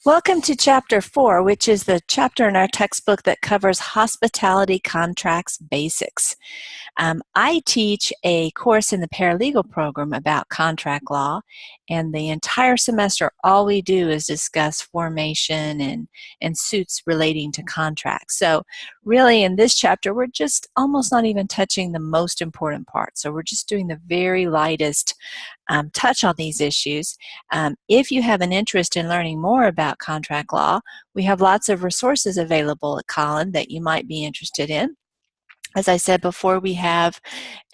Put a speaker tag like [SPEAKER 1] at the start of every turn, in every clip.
[SPEAKER 1] Welcome to Chapter 4, which is the chapter in our textbook that covers hospitality contracts basics. I teach a course in the paralegal program about contract law, and the entire semester all we do is discuss formation and suits relating to contracts. So really in this chapter we're just almost not even touching the most important part. So we're just doing the very lightest touch on these issues. If you have an interest in learning more about contract law, we have lots of resources available at Collin that you might be interested in. As I said before, we have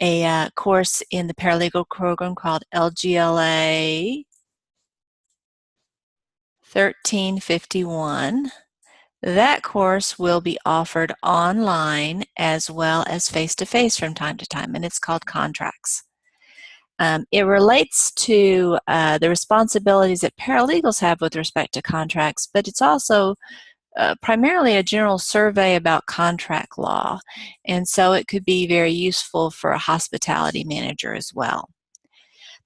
[SPEAKER 1] a course in the paralegal program called LGLA 1351. That course will be offered online as well as face-to-face from time to time, and it's called Contracts. It relates to the responsibilities that paralegals have with respect to contracts, but it's also primarily a general survey about contract law, and so it could be very useful for a hospitality manager as well.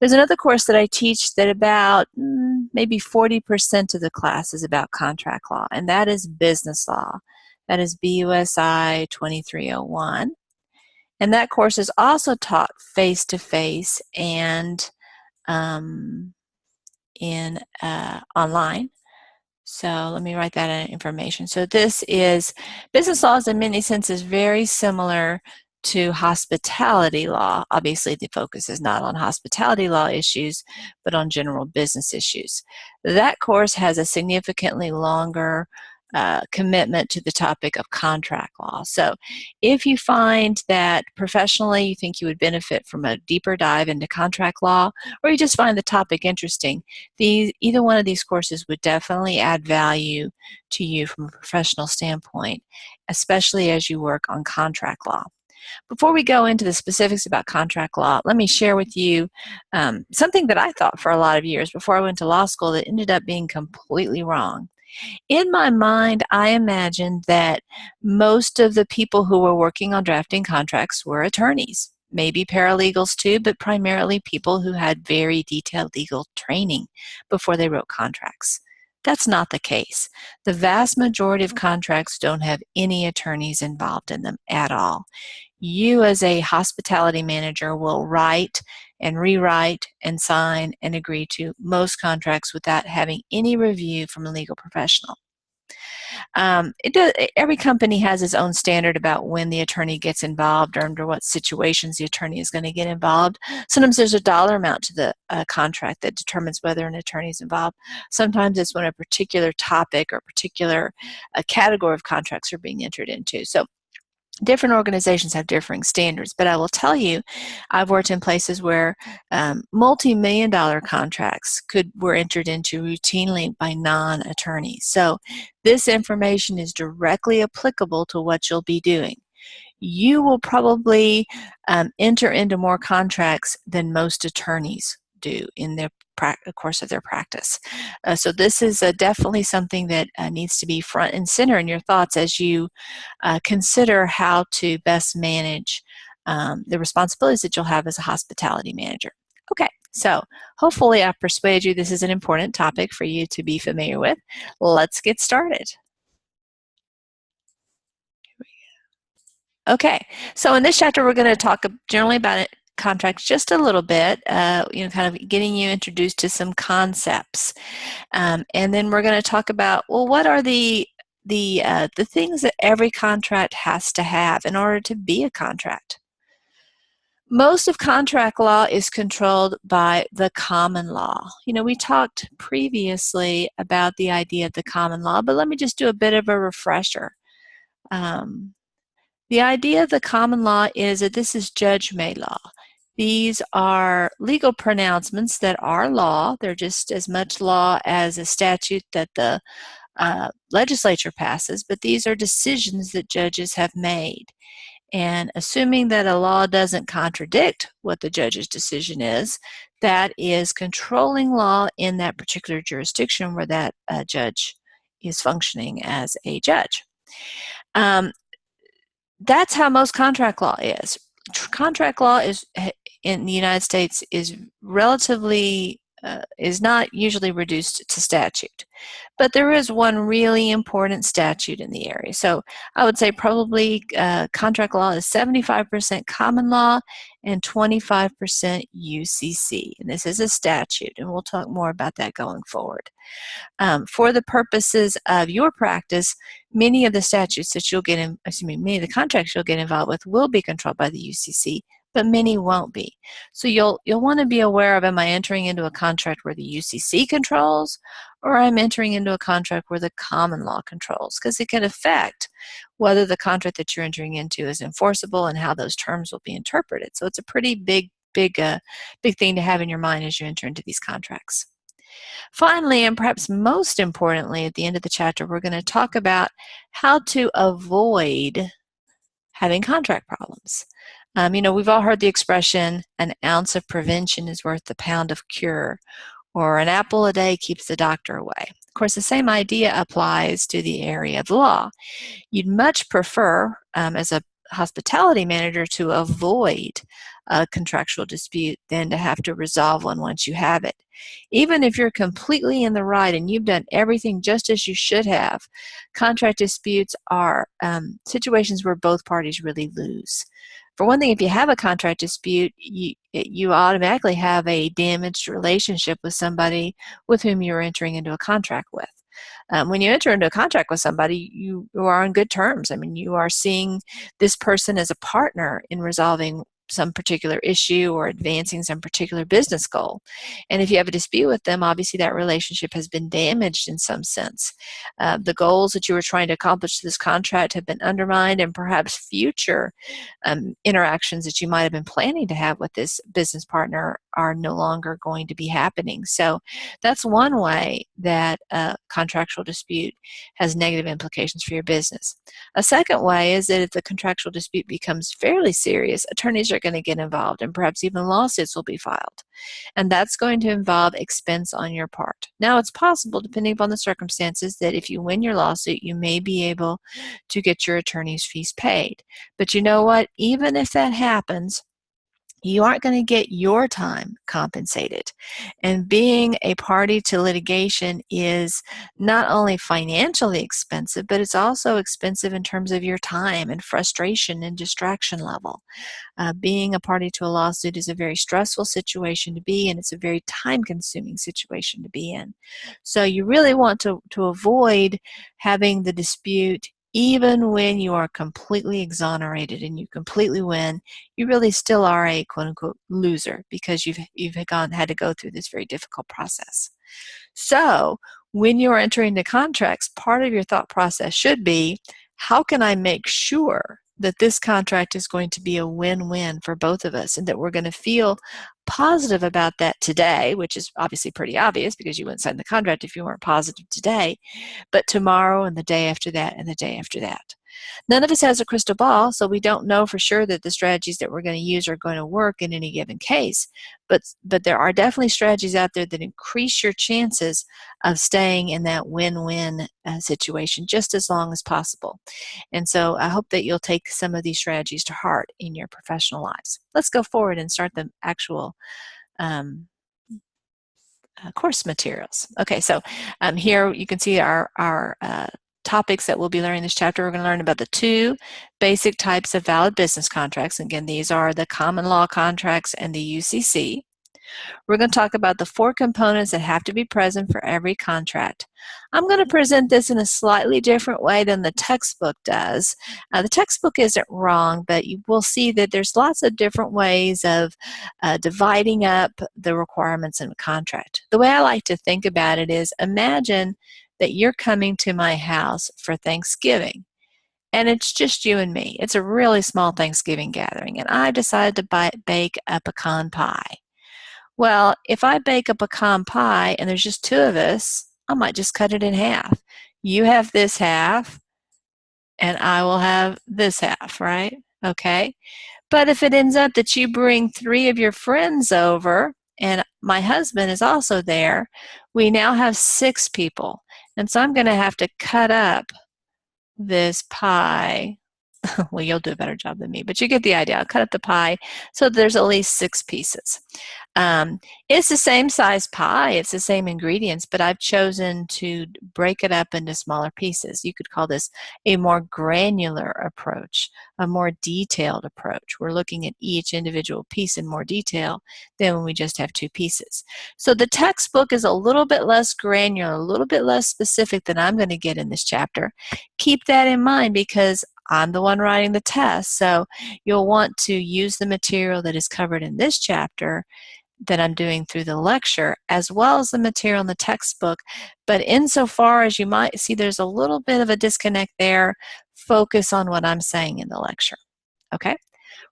[SPEAKER 1] There's another course that I teach that about maybe 40% of the class is about contract law, and that is business law. That is BUSI 2301. And that course is also taught face-to-face and online. So let me write that information. So this is, business law is in many senses very similar to hospitality law. Obviously the focus is not on hospitality law issues, but on general business issues. That course has a significantly longer commitment to the topic of contract law. So if you find that professionally you think you would benefit from a deeper dive into contract law, or you just find the topic interesting, either one of these courses would definitely add value to you from a professional standpoint, especially as you work on contract law. Before we go into the specifics about contract law, let me share with you something that I thought for a lot of years before I went to law school that ended up being completely wrong. In my mind, I imagined that most of the people who were working on drafting contracts were attorneys, maybe paralegals too, but primarily people who had very detailed legal training before they wrote contracts. That's not the case. The vast majority of contracts don't have any attorneys involved in them at all. You as a hospitality manager will write and rewrite and sign and agree to most contracts without having any review from a legal professional. Every company has its own standard about when the attorney gets involved or under what situations the attorney is going to get involved. Sometimes there's a dollar amount to the contract that determines whether an attorney is involved. Sometimes it's when a particular topic or particular category of contracts are being entered into. So different organizations have differing standards, but I will tell you, I've worked in places where multi-million-dollar contracts were entered into routinely by non-attorneys. So this information is directly applicable to what you'll be doing. You will probably enter into more contracts than most attorneys do in the course of their practice. So this is definitely something that needs to be front and center in your thoughts as you consider how to best manage the responsibilities that you'll have as a hospitality manager. Okay, so hopefully I've persuaded you this is an important topic for you to be familiar with. Let's get started. Okay, so in this chapter we're going to talk generally about contracts just a little bit, kind of getting you introduced to some concepts, and then we're going to talk about, well, what are the things that every contract has to have in order to be a contract. Most of contract law is controlled by the common law. We talked previously about the idea of the common law, but let me just do a bit of a refresher. The idea of the common law is that this is judge-made law. These are legal pronouncements that are law. They're just as much law as a statute that the legislature passes, but these are decisions that judges have made. And assuming that a law doesn't contradict what the judge's decision is, that is controlling law in that particular jurisdiction where that judge is functioning as a judge. That's how most contract law is. Contract law is in the United States is relatively is not usually reduced to statute. But there is one really important statute in the area. So I would say probably contract law is 75% common law and 25% UCC. And this is a statute, and we'll talk more about that going forward. For the purposes of your practice, many of the statutes that you'll get in, many of the contracts you'll get involved with will be controlled by the UCC, but many won't be. So you'll want to be aware of, am I entering into a contract where the UCC controls, or I'm entering into a contract where the common law controls? Because it can affect whether the contract that you're entering into is enforceable and how those terms will be interpreted. So it's a pretty big thing to have in your mind as you enter into these contracts. Finally, and perhaps most importantly, at the end of the chapter, we're going to talk about how to avoid having contract problems. We've all heard the expression, an ounce of prevention is worth a pound of cure, or an apple a day keeps the doctor away. Of course, the same idea applies to the area of law. You'd much prefer, as a hospitality manager, to avoid a contractual dispute than to have to resolve one once you have it. Even if you're completely in the right and you've done everything just as you should have, contract disputes are situations where both parties really lose. For one thing, if you have a contract dispute, you automatically have a damaged relationship with somebody with whom you're entering into a contract with. When you enter into a contract with somebody, you are on good terms. You are seeing this person as a partner in resolving some particular issue or advancing some particular business goal. And if you have a dispute with them, obviously that relationship has been damaged in some sense. The goals that you were trying to accomplish through this contract have been undermined, and perhaps future interactions that you might have been planning to have with this business partner are no longer going to be happening. So that's one way that a contractual dispute has negative implications for your business. A second way is that if the contractual dispute becomes fairly serious, attorneys are going to get involved, and perhaps even lawsuits will be filed. And that's going to involve expense on your part. Now, it's possible, depending upon the circumstances, that if you win your lawsuit, you may be able to get your attorney's fees paid. But you know what? Even if that happens, you aren't going to get your time compensated. And being a party to litigation is not only financially expensive, but it's also expensive in terms of your time and frustration and distraction level. Being a party to a lawsuit is a very stressful situation to be in. It's a very time-consuming situation to be in. So you really want to avoid having the dispute. Even when you are completely exonerated and you completely win, you really still are a quote-unquote loser because you've had to go through this very difficult process. So when you're entering into contracts, part of your thought process should be, how can I make sure that this contract is going to be a win-win for both of us and that we're going to feel positive about that today, which is obviously pretty obvious because you wouldn't sign the contract if you weren't positive today, but tomorrow and the day after that and the day after that. None of us has a crystal ball, so we don't know for sure that the strategies that we're going to use are going to work in any given case, but there are definitely strategies out there that increase your chances of staying in that win-win situation just as long as possible. And so I hope that you'll take some of these strategies to heart in your professional lives. Let's go forward and start the actual course materials. Okay, so here you can see our topics that we'll be learning in this chapter. We're going to learn about the two basic types of valid business contracts. Again, these are the common law contracts and the UCC. We're going to talk about the four components that have to be present for every contract. I'm going to present this in a slightly different way than the textbook does. The textbook isn't wrong, but you will see that there's lots of different ways of dividing up the requirements in a contract. The way I like to think about it is, imagine that you're coming to my house for Thanksgiving, and it's just you and me. It's a really small Thanksgiving gathering, and I've decided to bake a pecan pie. Well, if I bake a pecan pie and there's just two of us, I might just cut it in half. You have this half, and I will have this half, right? Okay. But if it ends up that you bring three of your friends over, and my husband is also there, we now have 6 people. And so I'm going to have to cut up this pie Well, you'll do a better job than me, but you get the idea. I'll cut up the pie so there's at least 6 pieces. It's the same size pie, it's the same ingredients, but I've chosen to break it up into smaller pieces. You could call this a more granular approach, a more detailed approach. We're looking at each individual piece in more detail than when we just have 2 pieces. So the textbook is a little bit less granular, a little bit less specific than I'm going to get in this chapter. Keep that in mind because I'm the one writing the test, so you'll want to use the material that is covered in this chapter that I'm doing through the lecture, as well as the material in the textbook. But insofar as you might see there's a little bit of a disconnect there, focus on what I'm saying in the lecture. Okay?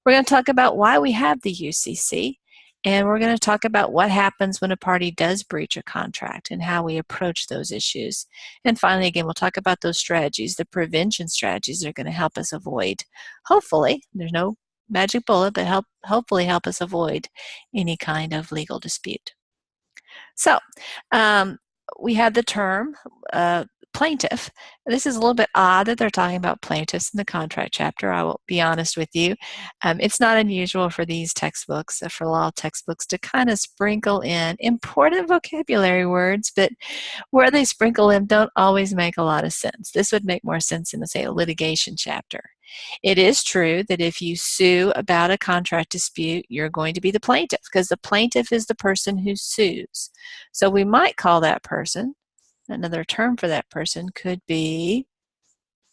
[SPEAKER 1] We're going to talk about why we have the UCC, and we're going to talk about what happens when a party does breach a contract and how we approach those issues. And finally, again, we'll talk about those strategies, the prevention strategies that are going to help us avoid, hopefully, there's no magic bullet, but hopefully help us avoid any kind of legal dispute. So we have the term plaintiff. This is a little bit odd that they're talking about plaintiffs in the contract chapter. I will be honest with you. It's not unusual for these textbooks, for law textbooks, to kind of sprinkle in important vocabulary words, but where they sprinkle in don't always make a lot of sense. This would make more sense in, say, a litigation chapter. It is true that if you sue about a contract dispute, you're going to be the plaintiff because the plaintiff is the person who sues. So we might call that person, another term for that person could be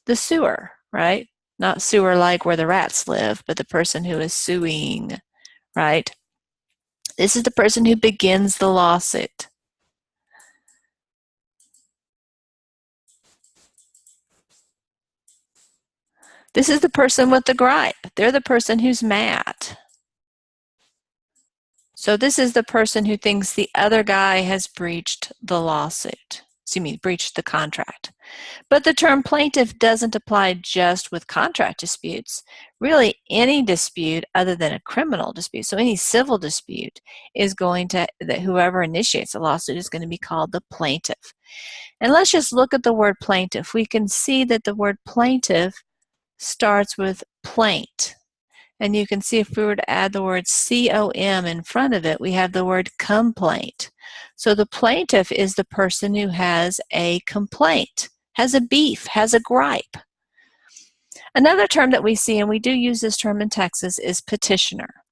[SPEAKER 1] the suer, right? Not sewer like where the rats live, but the person who is suing, right? This is the person who begins the lawsuit. This is the person with the gripe. They're the person who's mad. So this is the person who thinks the other guy has breached the lawsuit. Breached the contract. But the term plaintiff doesn't apply just with contract disputes. Really, any dispute other than a criminal dispute, so any civil dispute, is going to, that whoever initiates a lawsuit is going to be called the plaintiff. And let's just look at the word plaintiff. We can see that the word plaintiff starts with plaint. And you can see if we were to add the word C-O-M in front of it, we have the word complaint. So the plaintiff is the person who has a complaint, has a beef, has a gripe. Another term that we see, and we do use this term in Texas, is petitioner.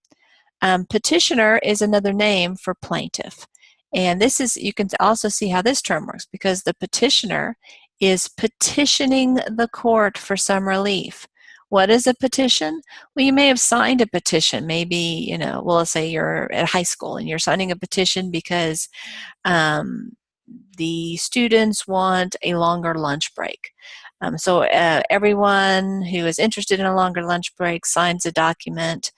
[SPEAKER 1] Petitioner is another name for plaintiff. And this is, you can also see how this term works because the petitioner is petitioning the court for some relief. What is a petition? Well, you may have signed a petition. Maybe, well, let's say you're at high school and you're signing a petition because the students want a longer lunch break. So everyone who is interested in a longer lunch break signs a document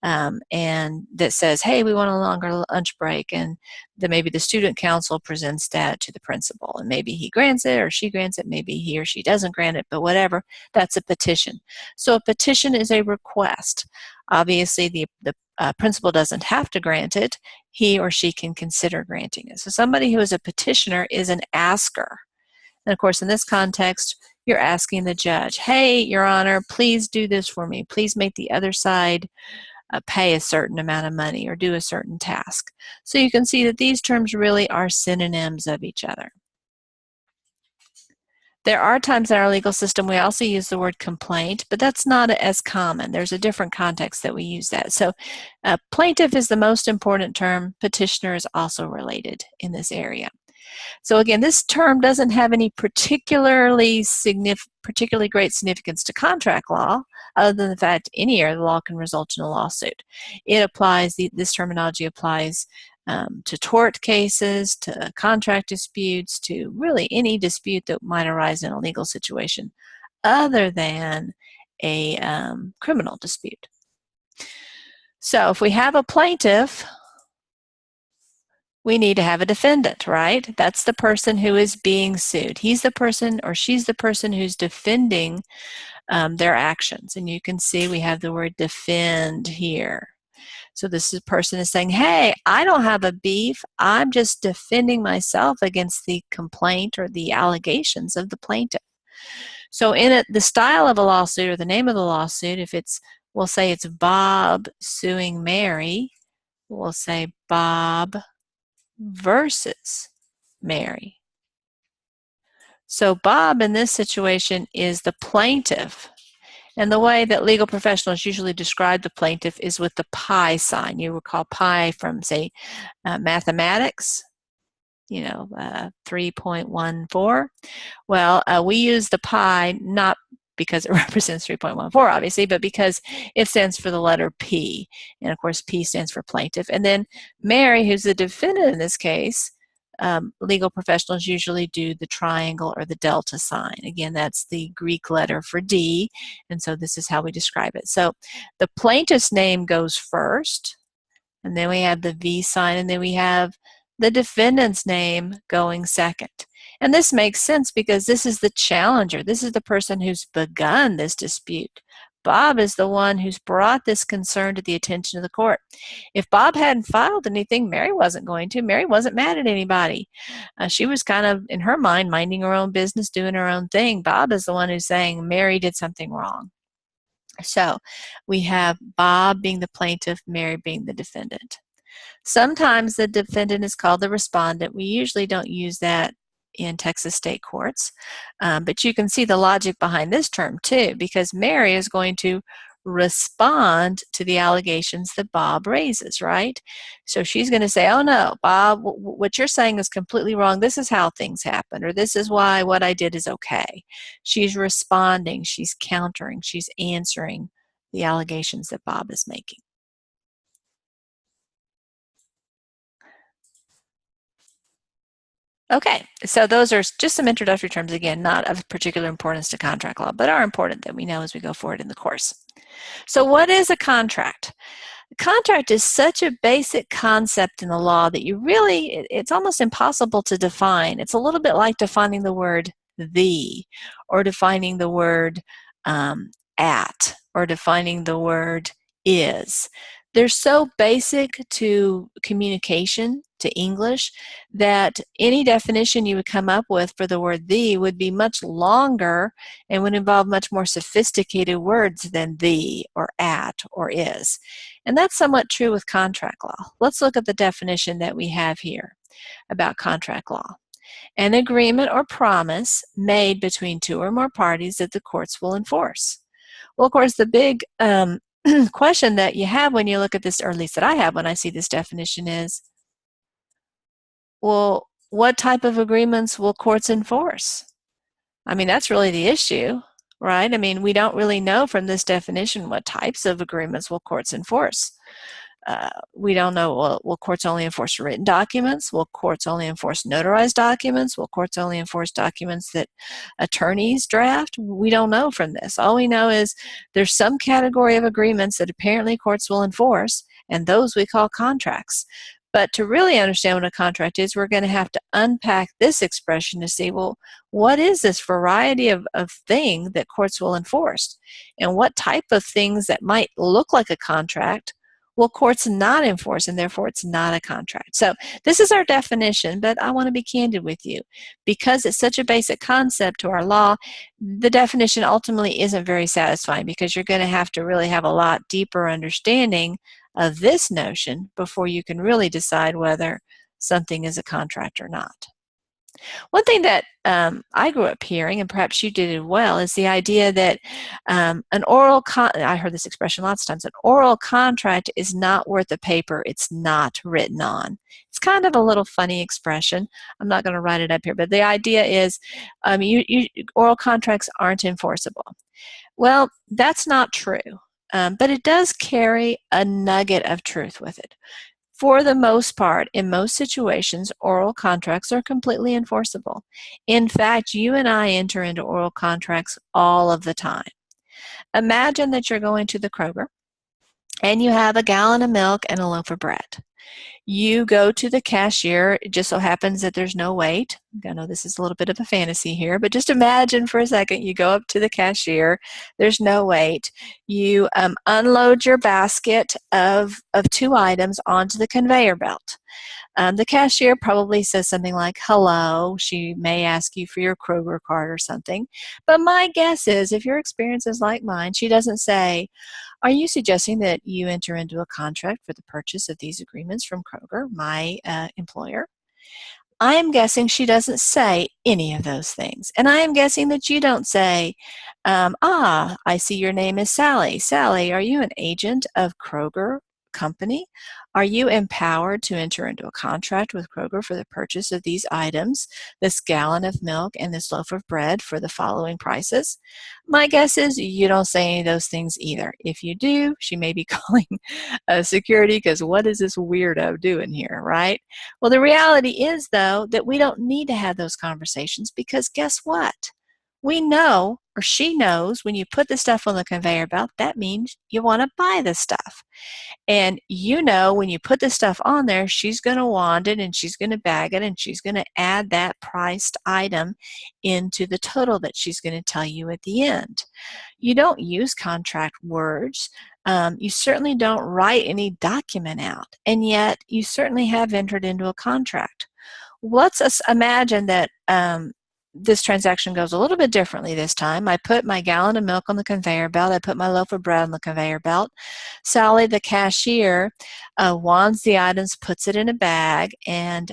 [SPEAKER 1] and that says, hey, we want a longer lunch break, and then maybe the student council presents that to the principal, and maybe he grants it or she grants it, maybe he or she doesn't grant it, but whatever, that's a petition. So a petition is a request. Obviously, the principal doesn't have to grant it. He or she can consider granting it. So somebody who is a petitioner is an asker. And of course, in this context, you're asking the judge, hey, Your Honor, please do this for me. Please make the other side pay a certain amount of money or do a certain task. So you can see that these terms really are synonyms of each other. There are times in our legal system we also use the word complaint, but that's not as common. There's a different context that we use that. So plaintiff is the most important term. Petitioner is also related in this area. So again, this term doesn't have any particularly great significance to contract law, other than the fact any area of the law can result in a lawsuit. It applies, this terminology applies to tort cases, to contract disputes, to really any dispute that might arise in a legal situation, other than a criminal dispute. So if we have a plaintiff, we need to have a defendant, right? That's the person who is being sued. He's the person or she's the person who's defending their actions. And you can see we have the word defend here. So this person is saying, hey, I don't have a beef. I'm just defending myself against the complaint or the allegations of the plaintiff. So in it, the style of a lawsuit or the name of the lawsuit, if it's, we'll say it's Bob suing Mary, we'll say Bob versus Mary. So Bob in this situation is the plaintiff. And the way that legal professionals usually describe the plaintiff is with the pi sign. You recall pi from, say, mathematics, 3.14. Well, we use the pi not because it represents 3.14, obviously, but because it stands for the letter P. And of course, P stands for plaintiff. And then Mary, who's the defendant in this case, legal professionals usually do the triangle or the delta sign. Again, that's the Greek letter for D, and so this is how we describe it. So the plaintiff's name goes first, and then we have the V sign, and then we have the defendant's name going second. And this makes sense because this is the challenger. This is the person who's begun this dispute. Bob is the one who's brought this concern to the attention of the court. If Bob hadn't filed anything, Mary wasn't going to. Mary wasn't mad at anybody. She was kind of, in her mind, minding her own business, doing her own thing. Bob is the one who's saying Mary did something wrong. So we have Bob being the plaintiff, Mary being the defendant. Sometimes the defendant is called the respondent. We usually don't use that in Texas state courts, but you can see the logic behind this term too, because Mary is going to respond to the allegations that Bob raises, right? So she's going to say, oh no, Bob, what you're saying is completely wrong. This is how things happen, or this is why what I did is okay. She's responding, she's countering, she's answering the allegations that Bob is making. Okay, so those are just some introductory terms, again, not of particular importance to contract law, but are important that we know as we go forward in the course. So what is a contract? A contract is such a basic concept in the law that it's almost impossible to define. It's a little bit like defining the word the, or defining the word at, or defining the word is. They're so basic to communication, to English, that any definition you would come up with for the word the would be much longer and would involve much more sophisticated words than the, or at, or is. And that's somewhat true with contract law. Let's look at the definition that we have here about contract law. An agreement or promise made between two or more parties that the courts will enforce. Well, of course, the big question that you have when you look at this, or at least that I have when I see this definition, is, well, what type of agreements will courts enforce? I mean, that's really the issue, right? I mean, we don't really know from this definition what types of agreements will courts enforce. We don't know, will courts only enforce written documents? Will courts only enforce notarized documents? Will courts only enforce documents that attorneys draft? We don't know from this. All we know is there's some category of agreements that apparently courts will enforce, and those we call contracts. But to really understand what a contract is, we're going to have to unpack this expression to see, well, what is this variety of thing that courts will enforce? And what type of things that might look like a contract will courts not enforce, and therefore it's not a contract. So this is our definition, but I want to be candid with you. Because it's such a basic concept to our law, the definition ultimately isn't very satisfying, because you're going to have to really have a lot deeper understanding of this notion before you can really decide whether something is a contract or not. One thing that I grew up hearing, and perhaps you did as well, is the idea that I heard this expression lots of times, an oral contract is not worth the paper it's not written on. It's kind of a little funny expression. I'm not going to write it up here, but the idea is oral contracts aren't enforceable. Well, that's not true, but it does carry a nugget of truth with it. For the most part, in most situations, oral contracts are completely enforceable. In fact, you and I enter into oral contracts all of the time. Imagine that you're going to the Kroger and you have a gallon of milk and a loaf of bread. You go to the cashier. It just so happens that there's no wait. I know this is a little bit of a fantasy here, but just imagine for a second you go up to the cashier. There's no wait. You unload your basket of 2 items onto the conveyor belt. The cashier probably says something like, hello. She may ask you for your Kroger card or something. But my guess is, if your experience is like mine, she doesn't say, are you suggesting that you enter into a contract for the purchase of these agreements from Kroger, my employer? I am guessing she doesn't say any of those things. And I am guessing that you don't say, I see your name is Sally. Sally, are you an agent of Kroger Company? Are you empowered to enter into a contract with Kroger for the purchase of these items, this gallon of milk and this loaf of bread for the following prices? My guess is you don't say any of those things either. If you do, she may be calling security, because what is this weirdo doing here, right? Well, the reality is, though, that we don't need to have those conversations, because guess what? We know, or she knows, when you put the stuff on the conveyor belt, that means you want to buy the stuff. And you know, when you put the stuff on there, she's going to wand it and she's going to bag it and she's going to add that priced item into the total that she's going to tell you at the end. You don't use contract words. You certainly don't write any document out, and yet you certainly have entered into a contract. Let's imagine that this transaction goes a little bit differently this time. I put my gallon of milk on the conveyor belt. I put my loaf of bread on the conveyor belt. Sally, the cashier, wands the items, puts it in a bag, and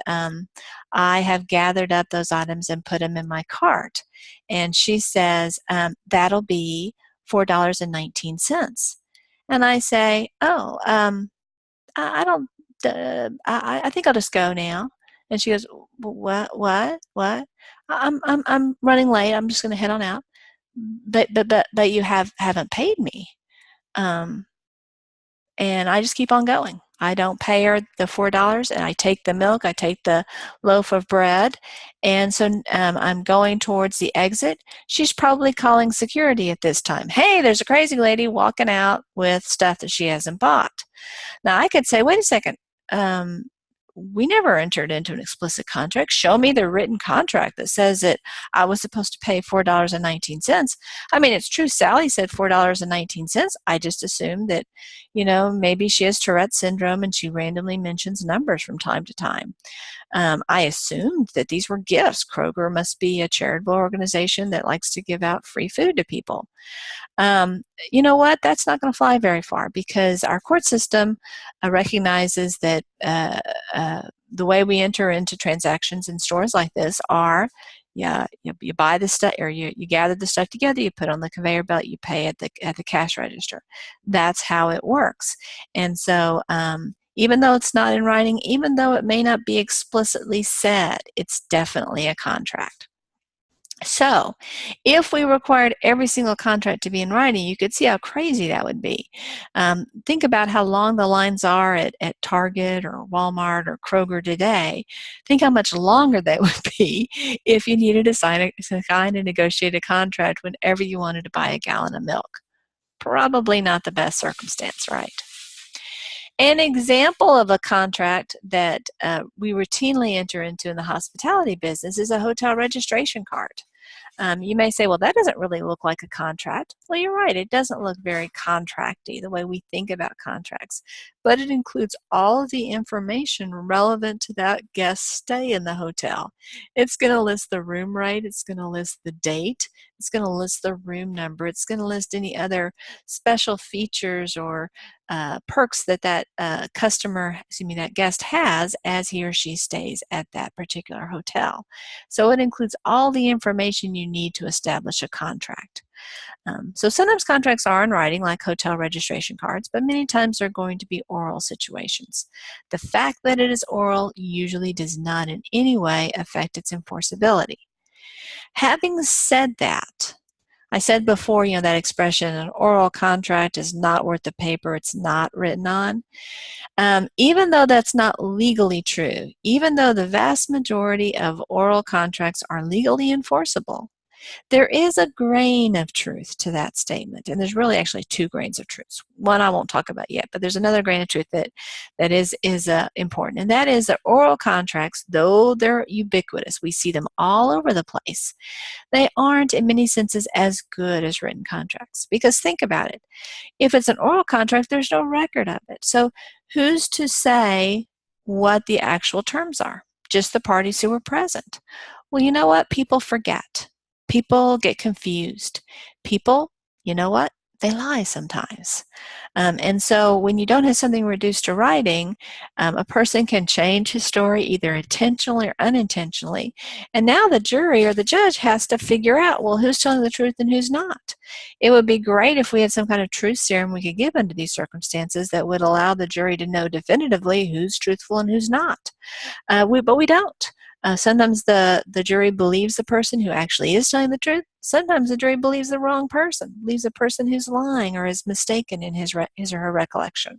[SPEAKER 1] I have gathered up those items and put them in my cart. And she says, that'll be $4.19. And I say, I don't, I think I'll just go now. And she goes, what? I'm running late. I'm just going to head on out. But you haven't paid me. And I just keep on going. I don't pay her the $4, and I take the milk, I take the loaf of bread, and so I'm going towards the exit. She's probably calling security at this time. Hey, there's a crazy lady walking out with stuff that she hasn't bought. Now, I could say, wait a second, we never entered into an explicit contract. Show me the written contract that says that I was supposed to pay $4.19. I mean, it's true, Sally said $4.19. I just assumed that, maybe she has Tourette's syndrome and she randomly mentions numbers from time to time. I assumed that these were gifts. Kroger must be a charitable organization that likes to give out free food to people. You know what? That's not going to fly very far, because our court system recognizes that the way we enter into transactions in stores like this are, you buy the stuff, or you gather the stuff together, you put on the conveyor belt, you pay at the cash register. That's how it works. And so even though it's not in writing, even though it may not be explicitly said, it's definitely a contract. So if we required every single contract to be in writing, you could see how crazy that would be. Think about how long the lines are at Target or Walmart or Kroger today. Think how much longer that would be if you needed to sign and negotiate a contract whenever you wanted to buy a gallon of milk. Probably not the best circumstance, right? An example of a contract that we routinely enter into in the hospitality business is a hotel registration card. You may say, well, that doesn't really look like a contract. Well, you're right. It doesn't look very contracty the way we think about contracts, but it includes all of the information relevant to that guest's stay in the hotel. It's going to list the room rate. It's going to list the date. It's going to list the room number. It's going to list any other special features or perks that that guest has as he or she stays at that particular hotel. So it includes all the information you need to establish a contract. So sometimes contracts are in writing, like hotel registration cards, but many times they're going to be oral situations. The fact that it is oral usually does not in any way affect its enforceability. Having said that, I said before, that expression, an oral contract is not worth the paper it's not written on. Even though that's not legally true, even though the vast majority of oral contracts are legally enforceable, There is a grain of truth to that statement, and there's really actually two grains of truth. One I won't talk about yet, but there's another grain of truth that is important, and that is that oral contracts, though they're ubiquitous, we see them all over the place, they aren't in many senses as good as written contracts. Because think about it. If it's an oral contract, there's no record of it. So who's to say what the actual terms are? Just the parties who were present. Well, you know what? People forget. People get confused. People, you know what? They lie sometimes. And so when you don't have something reduced to writing, a person can change his story either intentionally or unintentionally. And now the jury or the judge has to figure out, well, who's telling the truth and who's not. It would be great if we had some kind of truth serum we could give under these circumstances that would allow the jury to know definitively who's truthful and who's not. But we don't. Sometimes the jury believes the person who actually is telling the truth. Sometimes the jury believes the wrong person, believes the person who's lying or is mistaken in his or her recollection.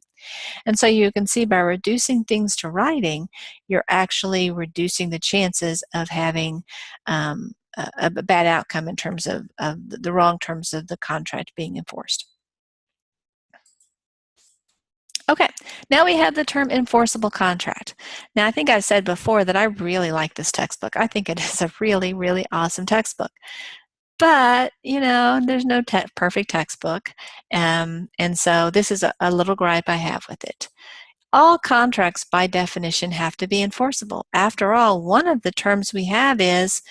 [SPEAKER 1] And so you can see by reducing things to writing, you're actually reducing the chances of having a bad outcome in terms of the wrong terms of the contract being enforced. Okay, now we have the term enforceable contract. Now, I think I've said before that I really like this textbook. I think it is a really, really awesome textbook. But, you know, there's no perfect textbook. And so this is a little gripe I have with it. All contracts, by definition, have to be enforceable. After all, one of the terms we have is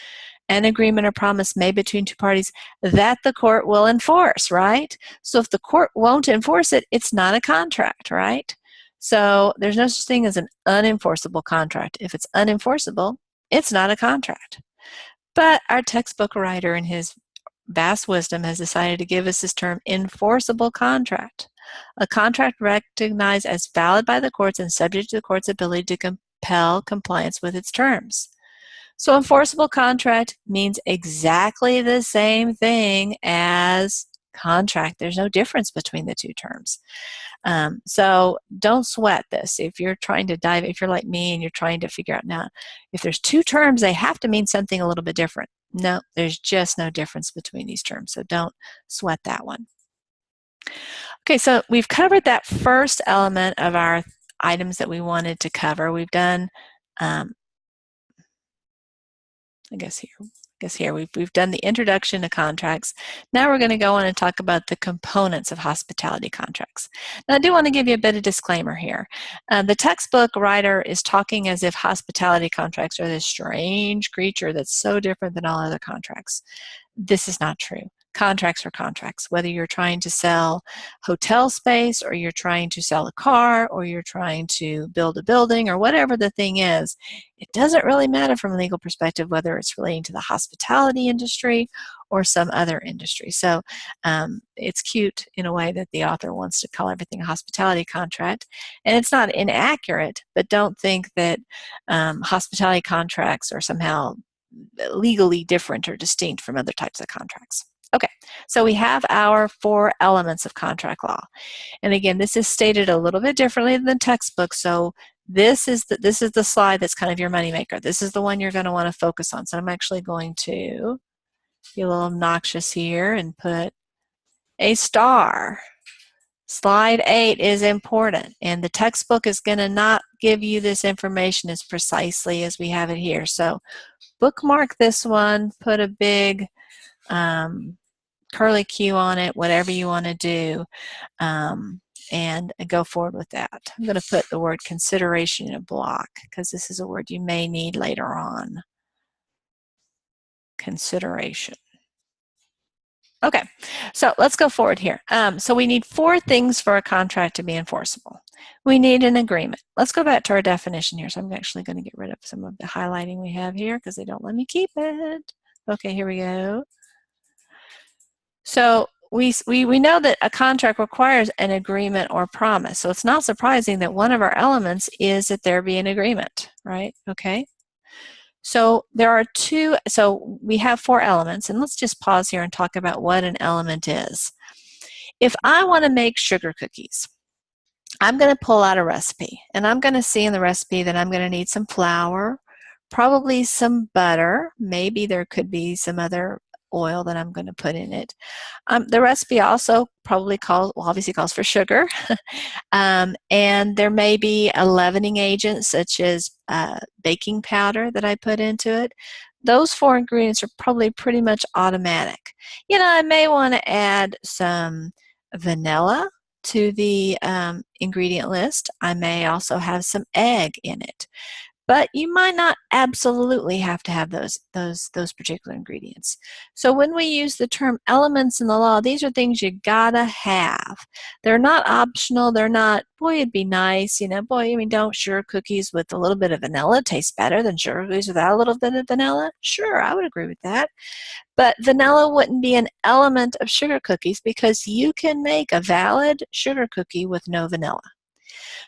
[SPEAKER 1] an agreement or promise made between two parties that the court will enforce, right? So if the court won't enforce it, it's not a contract, right? So there's no such thing as an unenforceable contract. If it's unenforceable, it's not a contract. But our textbook writer, in his vast wisdom, has decided to give us this term enforceable contract. A contract recognized as valid by the courts and subject to the court's ability to compel compliance with its terms. So enforceable contract means exactly the same thing as contract. There's no difference between the two terms. So don't sweat this. If you're trying to if you're like me and you're trying to figure out now, if there's two terms, they have to mean something a little bit different. No, there's just no difference between these terms. So don't sweat that one. Okay, so we've covered that first element of our items that we wanted to cover. We've done I guess here we've done the introduction to contracts. Now we're going to go on and talk about the components of hospitality contracts. Now I do want to give you a bit of disclaimer here. The textbook writer is talking as if hospitality contracts are this strange creature that's so different than all other contracts. This is not true. Contracts are contracts. Whether you're trying to sell hotel space or you're trying to sell a car or you're trying to build a building or whatever the thing is, it doesn't really matter from a legal perspective whether it's relating to the hospitality industry or some other industry. So it's cute in a way that the author wants to call everything a hospitality contract. And it's not inaccurate, but don't think that hospitality contracts are somehow legally different or distinct from other types of contracts. Okay, so we have our 4 elements of contract law. And again, this is stated a little bit differently than the textbook, so this is the slide that's kind of your moneymaker. This is the one you're going to want to focus on. So I'm actually going to be a little obnoxious here and put a star. Slide 8 is important, and the textbook is going to not give you this information as precisely as we have it here. So bookmark this one, put a big curly Q on it, whatever you want to do, and go forward with that. I'm going to put the word consideration in a block because this is a word you may need later on. Consideration. Okay, so let's go forward here. So we need 4 things for a contract to be enforceable. We need an agreement. Let's go back to our definition here. So I'm actually going to get rid of some of the highlighting we have here because they don't let me keep it. Okay, here we go. So we know that a contract requires an agreement or promise. So it's not surprising that one of our elements is that there be an agreement, right? Okay. So there are 2, so we have 4 elements, and let's just pause here and talk about what an element is. If I want to make sugar cookies, I'm going to pull out a recipe, and I'm going to see in the recipe that I'm going to need some flour, probably some butter, maybe there could be some other oil that I'm going to put in it. The recipe also probably obviously calls for sugar. And there may be a leavening agent such as baking powder that I put into it. Those 4 ingredients are probably pretty much automatic. I may want to add some vanilla to the ingredient list. I may also have some egg in it. But you might not absolutely have to have those particular ingredients. So when we use the term elements in the law, these are things you gotta have. They're not optional. They're not, boy, it'd be nice, boy, don't sugar cookies with a little bit of vanilla taste better than sugar cookies without a little bit of vanilla? Sure, I would agree with that. But vanilla wouldn't be an element of sugar cookies because you can make a valid sugar cookie with no vanilla.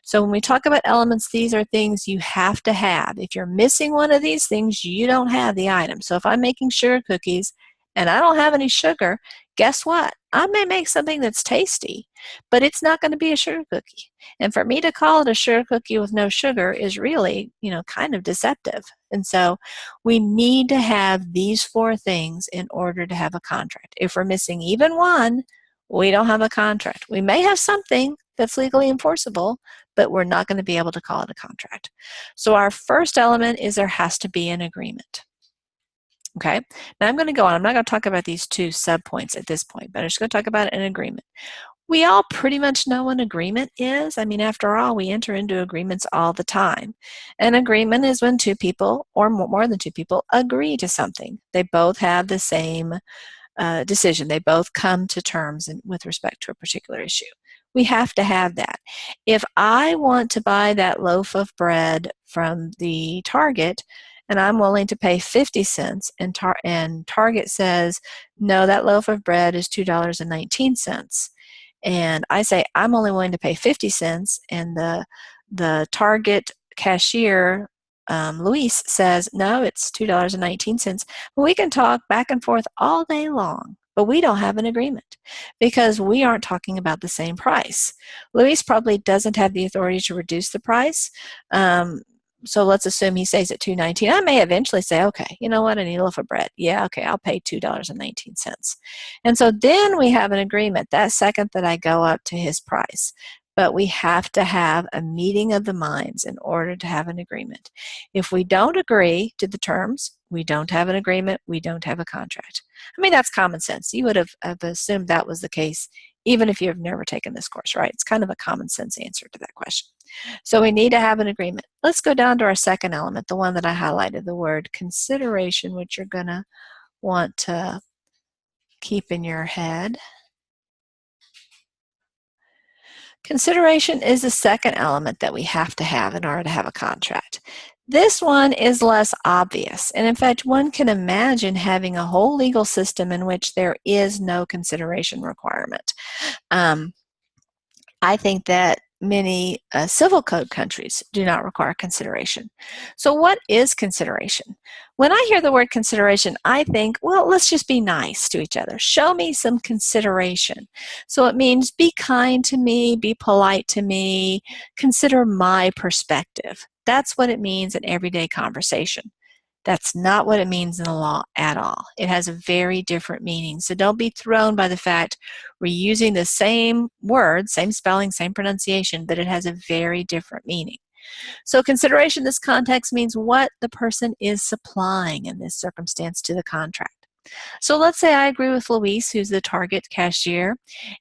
[SPEAKER 1] So when we talk about elements, these are things you have to have. If you're missing one of these things, you don't have the item. So if I'm making sugar cookies and I don't have any sugar, guess what? I may make something that's tasty, but it's not going to be a sugar cookie. And for me to call it a sugar cookie with no sugar is really, kind of deceptive. And so we need to have these 4 things in order to have a contract. If we're missing even one, we don't have a contract. We may have something that's legally enforceable, but we're not going to be able to call it a contract. So our first element is there has to be an agreement. Okay, now I'm going to go on. I'm not going to talk about these 2 subpoints at this point, but I'm just going to talk about an agreement. We all pretty much know what an agreement is. After all, we enter into agreements all the time. An agreement is when 2 people or more than 2 people agree to something. They both have the same decision. They both come to terms with respect to a particular issue. We have to have that. If I want to buy that loaf of bread from the Target and I'm willing to pay 50 cents and Target says, no, that loaf of bread is $2.19. And I say, I'm only willing to pay 50 cents and the Target cashier Luis says, no, it's $2.19. We can talk back and forth all day long, but we don't have an agreement because we aren't talking about the same price. Luis probably doesn't have the authority to reduce the price. So let's assume he stays at $2.19. I may eventually say, okay, you know what? I need a loaf of bread. Yeah, okay, I'll pay $2.19. And so then we have an agreement that second that I go up to his price. But we have to have a meeting of the minds in order to have an agreement. If we don't agree to the terms, we don't have an agreement, we don't have a contract. That's common sense. You would have assumed that was the case even if you have never taken this course, right? It's kind of a common sense answer to that question. So we need to have an agreement. Let's go down to our second element, the one that I highlighted, the word consideration, which you're going to want to keep in your head. Consideration is the second element that we have to have in order to have a contract. This one is less obvious, and in fact, one can imagine having a whole legal system in which there is no consideration requirement. I think that many civil code countries do not require consideration. So what is consideration? When I hear the word consideration, I think, well, let's just be nice to each other. Show me some consideration. So it means be kind to me, be polite to me, consider my perspective. That's what it means in everyday conversation. That's not what it means in the law at all. It has a very different meaning. So don't be thrown by the fact we're using the same word, same spelling, same pronunciation, but it has a very different meaning. So consideration in this context means what the person is supplying in this circumstance to the contract. So let's say I agree with Luis, who's the Target cashier,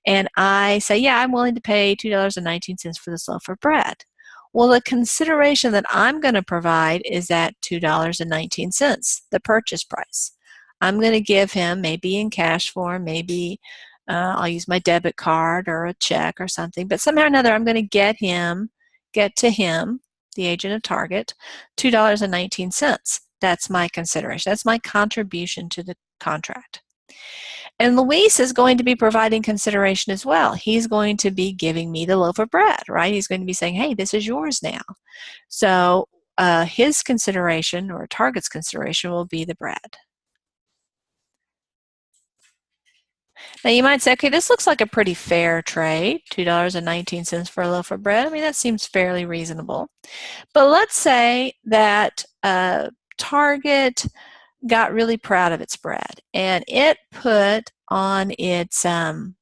[SPEAKER 1] and I say, yeah, I'm willing to pay $2.19 for this loaf of bread. Well, the consideration that I'm going to provide is that $2.19, the purchase price. I'm going to give him, maybe in cash form, maybe I'll use my debit card or a check or something, but somehow or another I'm going to get to him, the agent of Target, $2.19. That's my consideration. That's my contribution to the contract. And Luis is going to be providing consideration as well. He's going to be giving me the loaf of bread, right? He's going to be saying, hey, this is yours now. So his consideration, or Target's consideration, will be the bread. Now you might say, okay, this looks like a pretty fair trade, $2.19 for a loaf of bread. That seems fairly reasonable. But let's say that Target got really proud of its bread, and it put on its the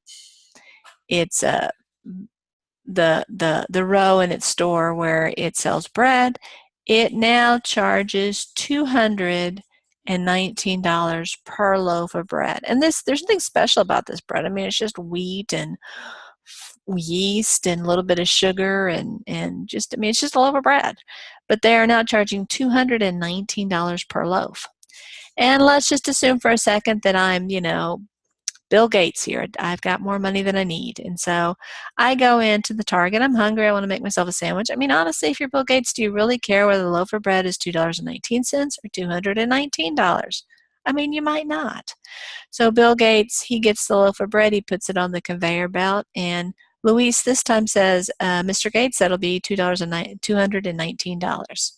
[SPEAKER 1] row in its store where it sells bread, it now charges $219 per loaf of bread. And there's nothing special about this bread. I mean, it's just wheat and yeast and a little bit of sugar and just, I mean, it's just a loaf of bread. But they are now charging $219 per loaf. And let's just assume for a second that I'm, Bill Gates here. I've got more money than I need. And so I go into the Target. I'm hungry. I want to make myself a sandwich. I mean, honestly, if you're Bill Gates, do you really care whether the loaf of bread is $2.19 or $219? I mean, you might not. So Bill Gates, he gets the loaf of bread. He puts it on the conveyor belt. And Luis this time says, Mr. Gates, that'll be $219.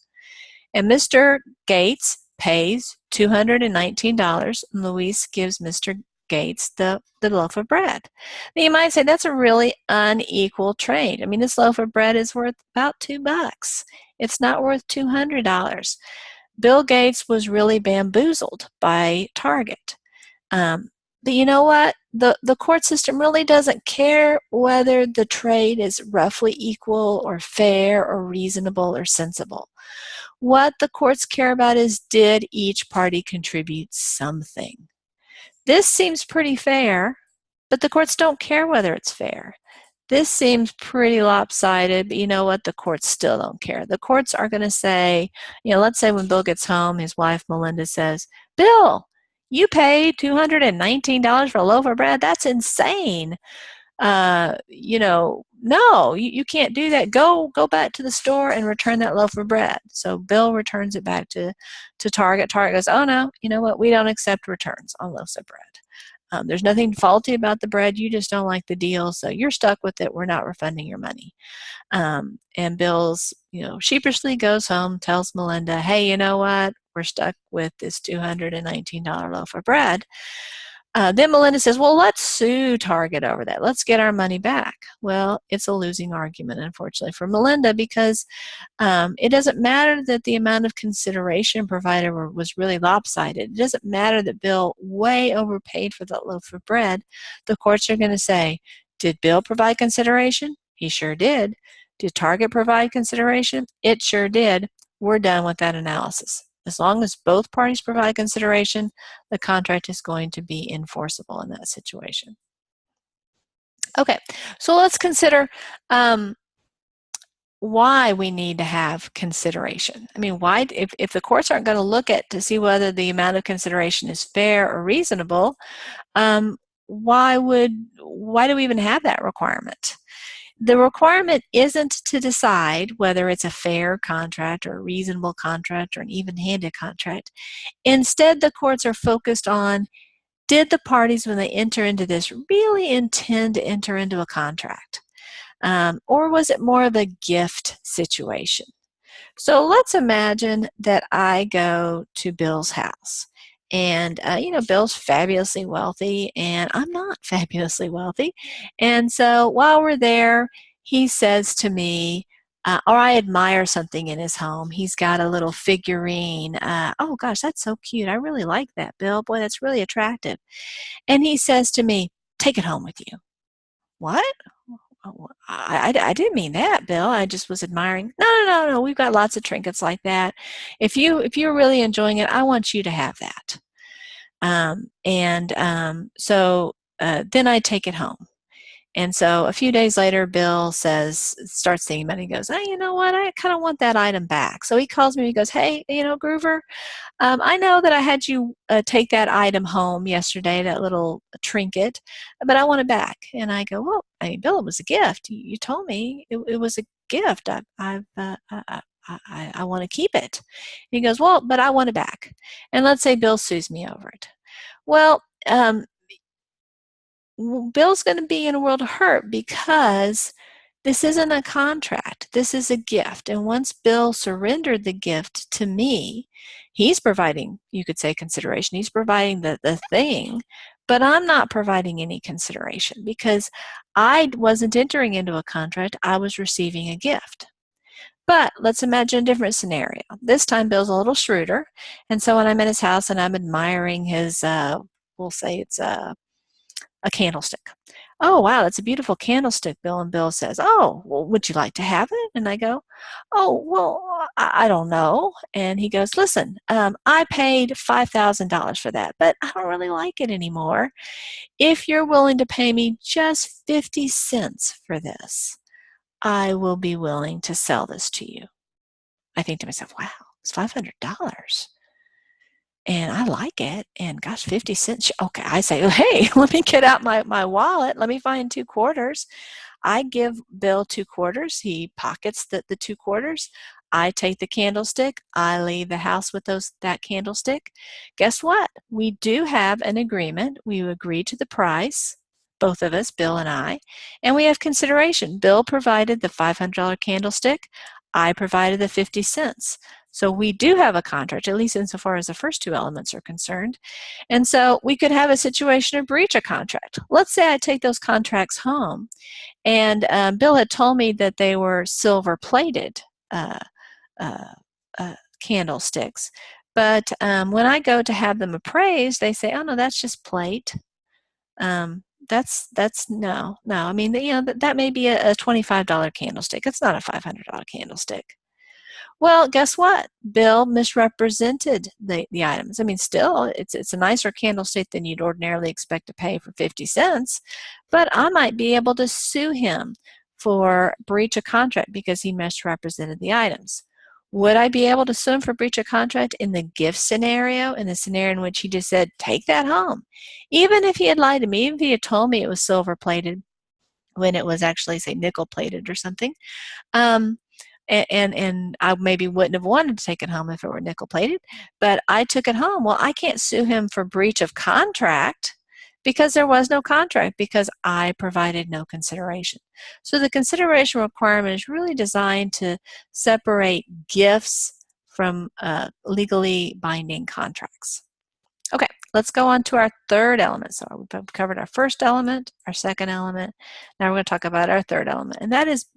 [SPEAKER 1] And Mr. Gates pays $219. And Luis gives Mr. Gates the loaf of bread. Now you might say that's a really unequal trade. I mean, this loaf of bread is worth about $2. It's not worth $200. Bill Gates was really bamboozled by Target. But you know what? The court system really doesn't care whether the trade is roughly equal or fair or reasonable or sensible. What the courts care about is, did each party contribute something? This seems pretty fair, but the courts don't care whether it's fair. This seems pretty lopsided, but you know what? The courts still don't care. The courts are going to say, let's say when Bill gets home, his wife Melinda says, Bill, you paid $219 for a loaf of bread? That's insane. No, you can't do that. Go back to the store and return that loaf of bread. So Bill returns it back to Target. Target goes, oh no, you know what? We don't accept returns on loaves of bread. There's nothing faulty about the bread. You just don't like the deal, so you're stuck with it. We're not refunding your money. And Bill's, sheepishly goes home, tells Melinda, hey, you know what? We're stuck with this $219 loaf of bread. Then Melinda says, well, let's sue Target over that. Let's get our money back. Well, it's a losing argument, unfortunately, for Melinda, because it doesn't matter that the amount of consideration provided was really lopsided. It doesn't matter that Bill way overpaid for that loaf of bread. The courts are going to say, did Bill provide consideration? He sure did. Did Target provide consideration? It sure did. We're done with that analysis. As long as both parties provide consideration, the contract is going to be enforceable in that situation. Okay, so let's consider why we need to have consideration. I mean, why, if the courts aren't going to look at to see whether the amount of consideration is fair or reasonable, why do we even have that requirement? The requirement isn't to decide whether it's a fair contract or a reasonable contract or an even-handed contract. Instead, the courts are focused on, did the parties, when they enter into this, really intend to enter into a contract? Or was it more of a gift situation? So let's imagine that I go to Bill's house. And, Bill's fabulously wealthy, and I'm not fabulously wealthy. And so while we're there, he says to me, or I admire something in his home. He's got a little figurine. Oh, gosh, that's so cute. I really like that, Bill. Boy, that's really attractive. And he says to me, take it home with you. What? Oh, I didn't mean that, Bill. I just was admiring. No. We've got lots of trinkets like that. If you're really enjoying it, I want you to have that. So then I take it home. And so a few days later, Bill starts thinking about it. He goes, hey, you know what? I kind of want that item back. So he calls me. He goes, hey, Groover, I know that I had you take that item home yesterday, that little trinket, but I want it back. And I go, well, Bill, it was a gift. You told me it was a gift. I want to keep it. And he goes, well, but I want it back. And let's say Bill sues me over it. Well, Bill's going to be in a world of hurt because this isn't a contract. This is a gift. And once Bill surrendered the gift to me, he's providing, you could say, consideration. He's providing the thing, but I'm not providing any consideration because I wasn't entering into a contract. I was receiving a gift. But let's imagine a different scenario. This time Bill's a little shrewder, and so when I'm at his house and I'm admiring his, we'll say it's a candlestick. Oh, wow, that's a beautiful candlestick, Bill. And Bill says, oh, well, would you like to have it? And I go, oh, well, I don't know. And he goes, listen, I paid $5,000 for that, but I don't really like it anymore. If you're willing to pay me just 50 cents for this, I will be willing to sell this to you. I think to myself, wow, it's $500. And I like it, and gosh, 50 cents. Okay, I say, hey, let me get out my wallet. Let me find 2 quarters. I give Bill 2 quarters. He pockets the 2 quarters. I take the candlestick. I leave the house with that candlestick. Guess what? We do have an agreement. We agree to the price, both of us, Bill and I, and we have consideration. Bill provided the $500 candlestick. I provided the 50 cents. So we do have a contract, at least insofar as the first 2 elements are concerned. And so we could have a situation of breach of contract. Let's say I take those contracts home, and Bill had told me that they were silver-plated candlesticks. But when I go to have them appraised, they say, oh, no, that's just plate. That's no. I mean, that may be a $25 candlestick. It's not a $500 candlestick. Well, guess what? Bill misrepresented the items. I mean, still, it's a nicer candlestick than you'd ordinarily expect to pay for 50 cents, but I might be able to sue him for breach of contract because he misrepresented the items. Would I be able to sue him for breach of contract in the gift scenario, in the scenario in which he just said, take that home? Even if he had lied to me, even if he had told me it was silver-plated when it was actually, say, nickel-plated or something, and I maybe wouldn't have wanted to take it home if it were nickel plated, but I took it home. Well, I can't sue him for breach of contract because there was no contract, because I provided no consideration. So the consideration requirement is really designed to separate gifts from legally binding contracts. Okay, let's go on to our third element. So we've covered our first element, our second element. Now we're going to talk about our third element, and that is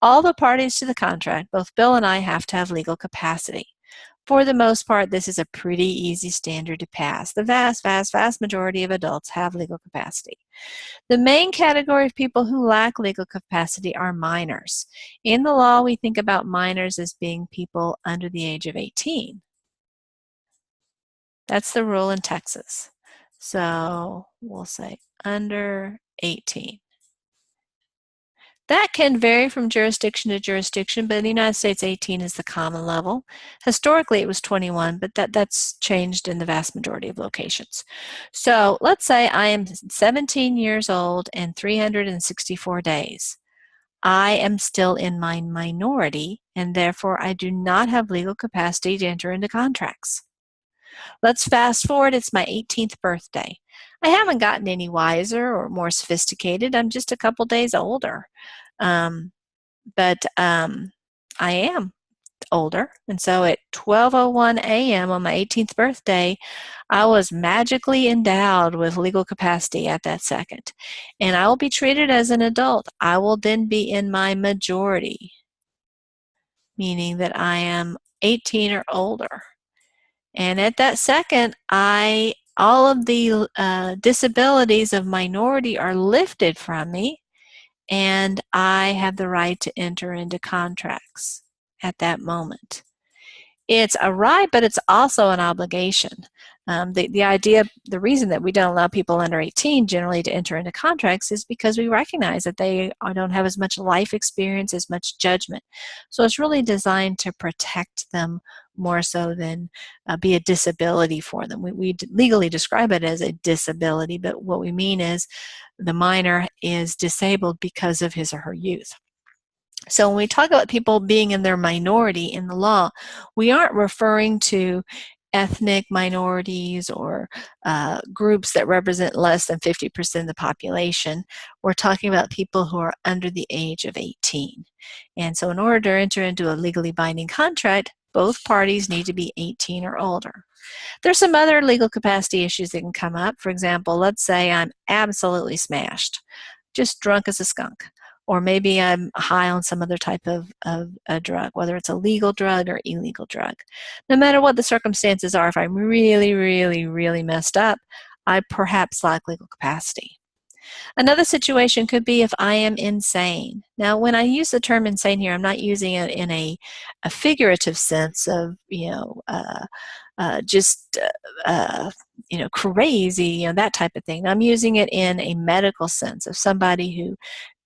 [SPEAKER 1] all the parties to the contract, both Bill and I, have to have legal capacity. For the most part, this is a pretty easy standard to pass. The vast majority of adults have legal capacity. The main category of people who lack legal capacity are minors. In the law, we think about minors as being people under the age of 18. That's the rule in Texas. So we'll say under 18. That can vary from jurisdiction to jurisdiction, but in the United States, 18 is the common level. Historically, it was 21, but that's changed in the vast majority of locations. So let's say I am 17 years old and 364 days. I am still in my minority, and therefore I do not have legal capacity to enter into contracts. Let's fast forward, it's my 18th birthday. I haven't gotten any wiser or more sophisticated. I'm just a couple days older. But I am older. And so at 12:01 a.m. on my 18th birthday, I was magically endowed with legal capacity at that second. And I will be treated as an adult. I will then be in my majority, meaning that I am 18 or older. And at that second, all of the disabilities of minority are lifted from me, and I have the right to enter into contracts at that moment. It's a right, but it's also an obligation. The reason that we don't allow people under 18 generally to enter into contracts is because we recognize that they don't have as much life experience, as much judgment. So it's really designed to protect them more so than be a disability for them. We legally describe it as a disability, but what we mean is the minor is disabled because of his or her youth. So when we talk about people being in their minority in the law, we aren't referring to ethnic minorities or groups that represent less than 50% of the population. We're talking about people who are under the age of 18. And so in order to enter into a legally binding contract, both parties need to be 18 or older. There's some other legal capacity issues that can come up. For example, let's say I'm absolutely smashed, just drunk as a skunk. or maybe I'm high on some other type of a drug, whether it's a legal drug or illegal drug. No matter what the circumstances are, if I'm really, really, really messed up, I perhaps lack legal capacity. Another situation could be if I am insane. Now, when I use the term insane here, I'm not using it in a figurative sense of, just crazy, that type of thing. I'm using it in a medical sense of somebody who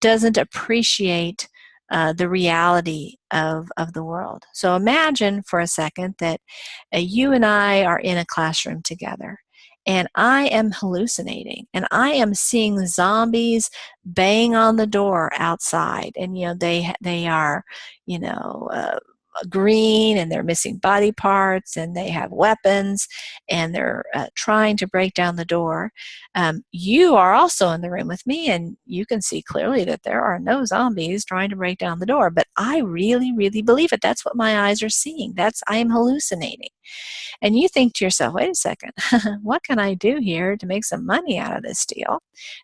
[SPEAKER 1] doesn't appreciate the reality of the world. So imagine for a second that you and I are in a classroom together, and I am hallucinating, and I am seeing zombies bang on the door outside, and they are, green, and they're missing body parts, and they have weapons, and they're trying to break down the door. You are also in the room with me, and you can see clearly that there are no zombies trying to break down the door, but I really, really believe it. That's what my eyes are seeing. I am hallucinating. And you think to yourself, wait a second, what can I do here to make some money out of this deal?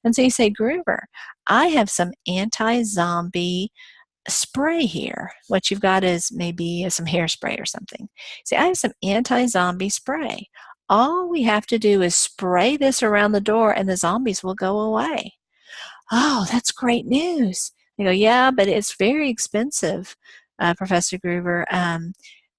[SPEAKER 1] And so you say, Groover, I have some anti-zombie spray here. What you've got is maybe some hairspray or something. See, I have some anti-zombie spray. All we have to do is spray this around the door and the zombies will go away. Oh, that's great news. They go, yeah, but it's very expensive, Professor Groover.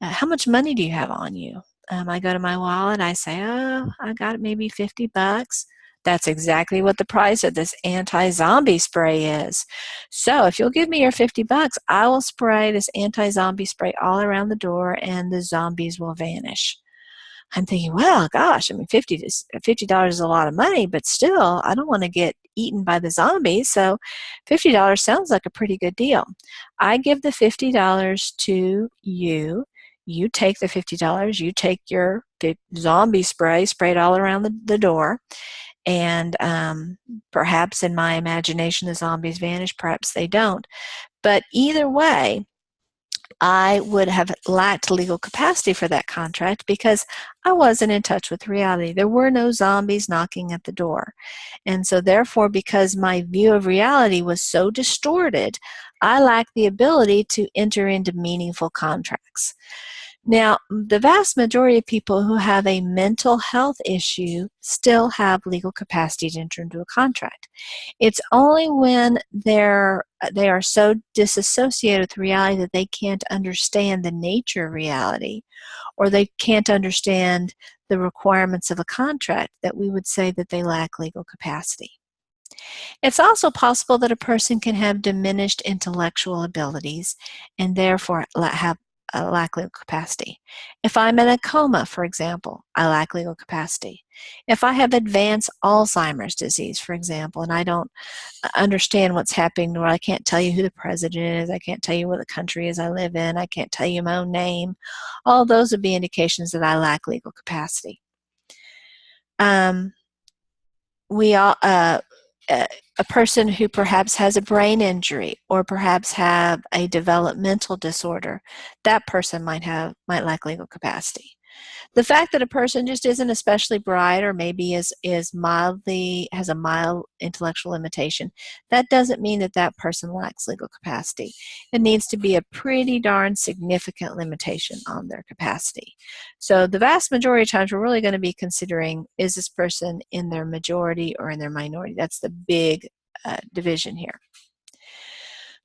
[SPEAKER 1] How much money do you have on you? I go to my wallet. I say, oh, I got maybe $50. That's exactly what the price of this anti-zombie spray is. So if you'll give me your $50, I will spray this anti-zombie spray all around the door and the zombies will vanish. I'm thinking, well, gosh, I mean, $50 is a lot of money, but still, I don't want to get eaten by the zombies, so $50 sounds like a pretty good deal. I give the $50 to you. You take the $50. You take your zombie spray, spray it all around the door, and perhaps in my imagination the zombies vanish, perhaps they don't. But either way, I would have lacked legal capacity for that contract because I wasn't in touch with reality. There were no zombies knocking at the door. And so therefore, because my view of reality was so distorted, I lacked the ability to enter into meaningful contracts. Now, the vast majority of people who have a mental health issue still have legal capacity to enter into a contract. It's only when they are so disassociated with reality that they can't understand the nature of reality, or they can't understand the requirements of a contract, that we would say that they lack legal capacity. It's also possible that a person can have diminished intellectual abilities and therefore have lack legal capacity. If I'm in a coma, for example, I lack legal capacity. If I have advanced Alzheimer's disease, for example, and I don't understand what's happening, or I can't tell you who the president is, I can't tell you what the country is I live in, I can't tell you my own name, all those would be indications that I lack legal capacity. A person who perhaps has a brain injury or perhaps have a developmental disorder, that person might lack legal capacity. The fact that a person just isn't especially bright or maybe has a mild intellectual limitation, that doesn't mean that person lacks legal capacity. It needs to be a pretty darn significant limitation on their capacity. So the vast majority of times we're really going to be considering, is this person in their majority or in their minority? That's the big division here.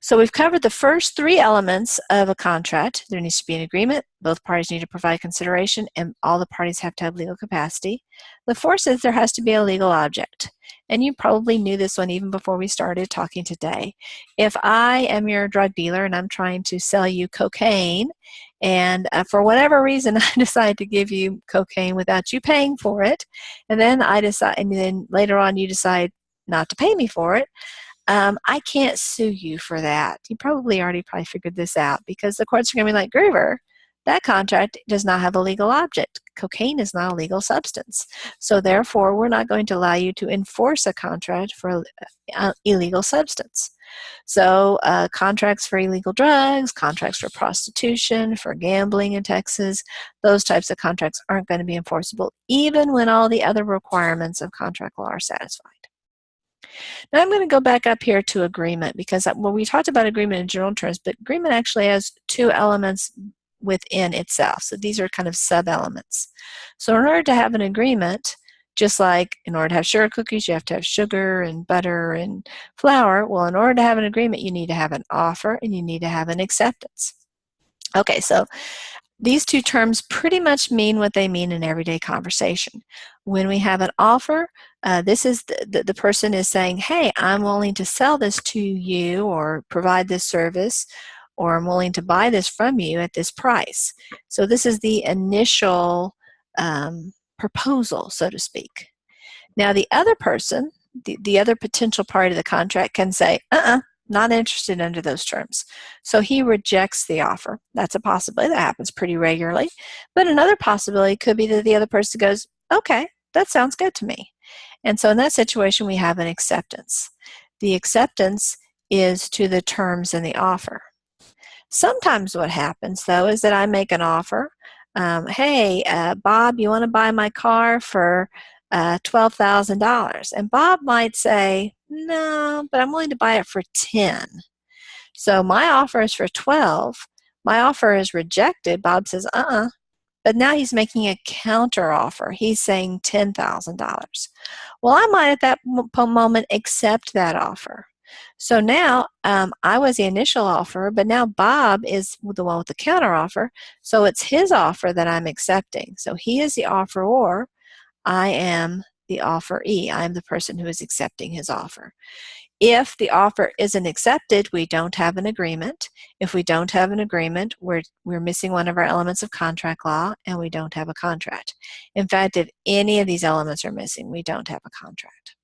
[SPEAKER 1] So we've covered the first three elements of a contract. There needs to be an agreement, both parties need to provide consideration, and all the parties have to have legal capacity. The fourth is there has to be a legal object. And you probably knew this one even before we started talking today. If I am your drug dealer and I'm trying to sell you cocaine, and for whatever reason I decide to give you cocaine without you paying for it, and then later on you decide not to pay me for it, I can't sue you for that. You probably already figured this out, because the courts are going to be like, Groover, that contract does not have a legal object. Cocaine is not a legal substance. So therefore, we're not going to allow you to enforce a contract for an illegal substance. So contracts for illegal drugs, contracts for prostitution, for gambling in Texas, those types of contracts aren't going to be enforceable, even when all the other requirements of contract law are satisfied. Now I'm going to go back up here to agreement because well, we talked about agreement in general terms, but agreement actually has two elements within itself. So these are kind of sub-elements. So in order to have an agreement, just like in order to have sugar cookies, you have to have sugar and butter and flour. Well, in order to have an agreement, you need to have an offer and you need to have an acceptance. Okay, so these two terms pretty much mean what they mean in everyday conversation. When we have an offer, this is the person is saying, hey, I'm willing to sell this to you or provide this service, or I'm willing to buy this from you at this price. So this is the initial proposal, so to speak. Now the other person, the other potential party to the contract can say, not interested under those terms. So he rejects the offer. That's a possibility. That happens pretty regularly. But another possibility could be that the other person goes, okay, that sounds good to me. And so in that situation, we have an acceptance. The acceptance is to the terms in the offer. Sometimes what happens, though, is that I make an offer. Hey, Bob, you want to buy my car for $12,000? And Bob might say, no, but I'm willing to buy it for 10. So my offer is for 12. My offer is rejected. Bob says, But now he's making a counter offer. He's saying $10,000. Well, I might at that moment accept that offer. So now I was the initial offer, but now Bob is the one with the counter offer. So it's his offer that I'm accepting. So he is the offeror. I am the offeree. I am the person who is accepting his offer. If the offer isn't accepted, we don't have an agreement. If we don't have an agreement, we're missing one of our elements of contract law, and we don't have a contract. In fact, if any of these elements are missing, we don't have a contract.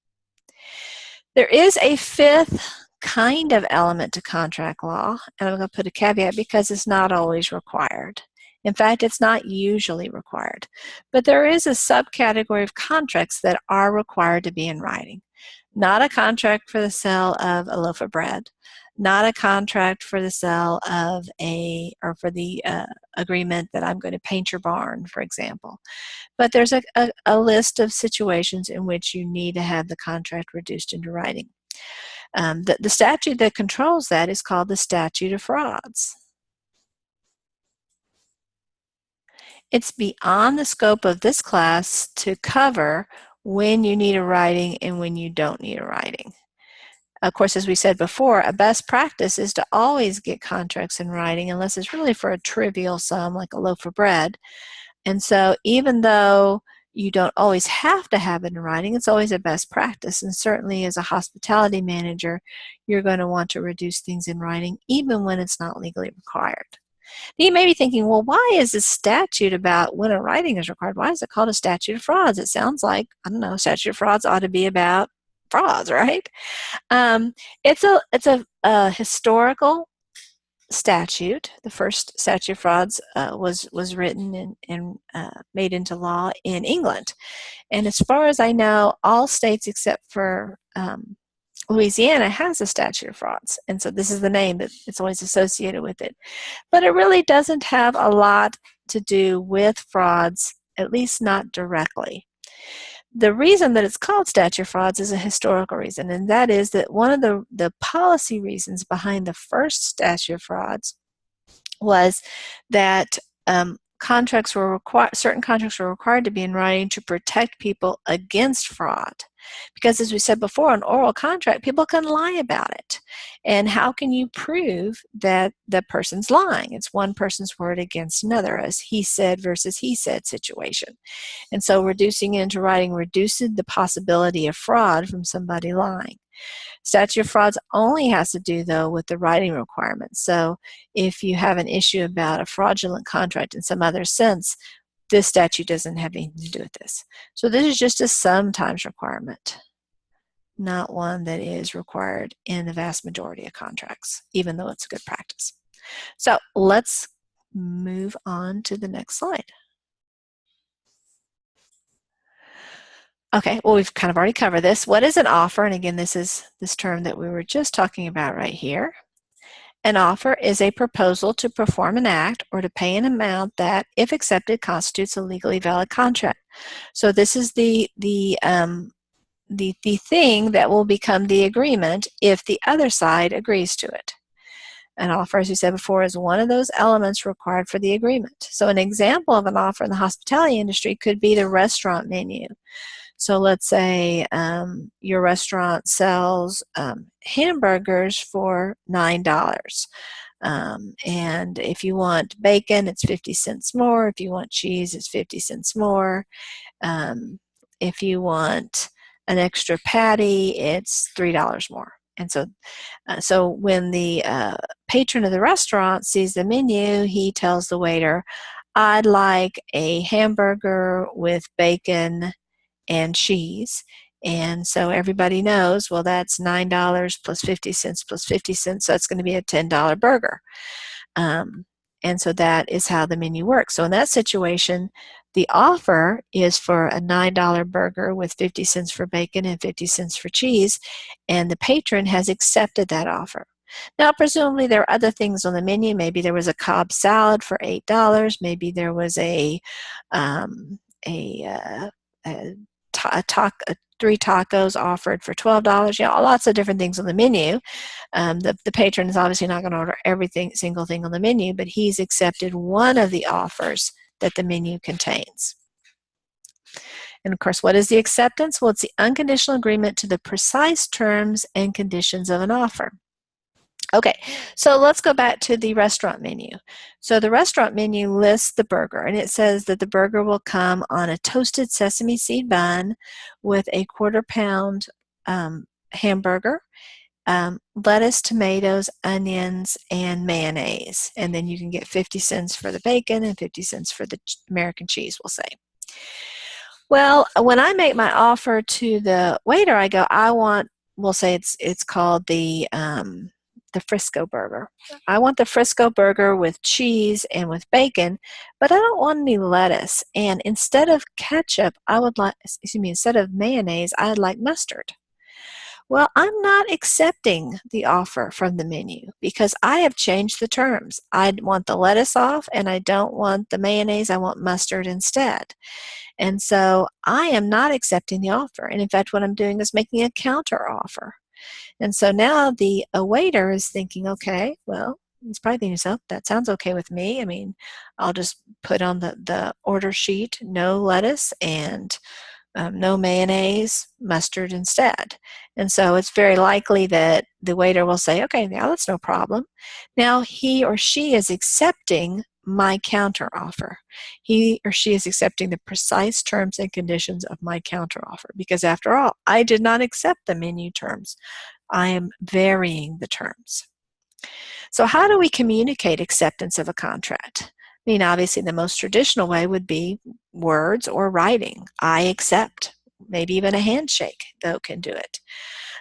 [SPEAKER 1] There is a fifth kind of element to contract law, and I'm going to put a caveat because it's not always required. In fact, it's not usually required. But there is a subcategory of contracts that are required to be in writing. Not a contract for the sale of a loaf of bread, not a contract for the sale of for the agreement that I'm going to paint your barn, for example. But there's a list of situations in which you need to have the contract reduced into writing. The statute that controls that is called the Statute of Frauds. It's beyond the scope of this class to cover when you need a writing and when you don't need a writing. Of course, as we said before, a best practice is to always get contracts in writing unless it's really for a trivial sum like a loaf of bread. And so even though you don't always have to have it in writing, it's always a best practice. And certainly as a hospitality manager, you're going to want to reduce things in writing even when it's not legally required. You may be thinking, well, why is this statute about when a writing is required? Why is it called a statute of frauds? It sounds like, I don't know, statute of frauds ought to be about frauds, right? It's a historical statute. The first statute of frauds was written and made into law in England. And as far as I know, all states except for Louisiana has a statute of frauds, and so this is the name that it's always associated with it. But it really doesn't have a lot to do with frauds, at least not directly. The reason that it's called statute of frauds is a historical reason, and that is that one of the policy reasons behind the first statute of frauds was that certain contracts were required to be in writing to protect people against fraud. Because as we said before, an oral contract, people can lie about it. And how can you prove that the person's lying? It's one person's word against another, as he said versus he said situation. And so reducing it into writing reduces the possibility of fraud from somebody lying. Statute of frauds only has to do, though, with the writing requirements. So if you have an issue about a fraudulent contract in some other sense, this statute doesn't have anything to do with this. So this is just a sometimes requirement, not one that is required in the vast majority of contracts, even though it's a good practice. So let's move on to the next slide. Okay, well, we've kind of already covered this. What is an offer? And again, this is this term that we were just talking about right here. An offer is a proposal to perform an act or to pay an amount that, if accepted, constitutes a legally valid contract. So this is the the thing that will become the agreement if the other side agrees to it. An offer, as we said before, is one of those elements required for the agreement. So an example of an offer in the hospitality industry could be the restaurant menu. So let's say your restaurant sells hamburgers for $9. And if you want bacon, it's 50 cents more. If you want cheese, it's 50 cents more. If you want an extra patty, it's $3 more. And so when the patron of the restaurant sees the menu, he tells the waiter, I'd like a hamburger with bacon and cheese. And so everybody knows, well, that's $9 plus 50 cents plus 50 cents, so it's going to be a $10 burger. And so that is how the menu works. So in that situation, the offer is for a $9 burger with 50 cents for bacon and 50 cents for cheese, and the patron has accepted that offer. Now, presumably there are other things on the menu. Maybe there was a Cobb salad for $8. Maybe there was three tacos offered for $12. Lots of different things on the menu. The patron is obviously not going to order single thing on the menu, but he's accepted one of the offers that the menu contains. And of course, what is the acceptance? Well, it's the unconditional agreement to the precise terms and conditions of an offer. Okay, so let's go back to the restaurant menu. So the restaurant menu lists the burger, and it says that the burger will come on a toasted sesame seed bun with a quarter-pound hamburger, lettuce, tomatoes, onions, and mayonnaise. And then you can get 50 cents for the bacon and 50 cents for the American cheese, we'll say. Well, when I make my offer to the waiter, I go, we'll say it's called the Frisco burger. I want the Frisco burger with cheese and with bacon, but I don't want any lettuce. And instead of ketchup, instead of mayonnaise, I'd like mustard. Well, I'm not accepting the offer from the menu because I have changed the terms. I want the lettuce off and I don't want the mayonnaise, I want mustard instead. And so I am not accepting the offer. And in fact, what I'm doing is making a counter offer. And so now the waiter is thinking, okay, well, he's probably thinking to himself, that sounds okay with me. I mean, I'll just put on the order sheet, no lettuce and no mayonnaise, mustard instead. And so it's very likely that the waiter will say, okay, now that's no problem. Now he or she is accepting my counter offer. He or she is accepting the precise terms and conditions of my counter offer because after all, I did not accept the menu terms. I am varying the terms. So how do we communicate acceptance of a contract? I mean, obviously the most traditional way would be words or writing. I accept. Maybe even a handshake, though, can do it.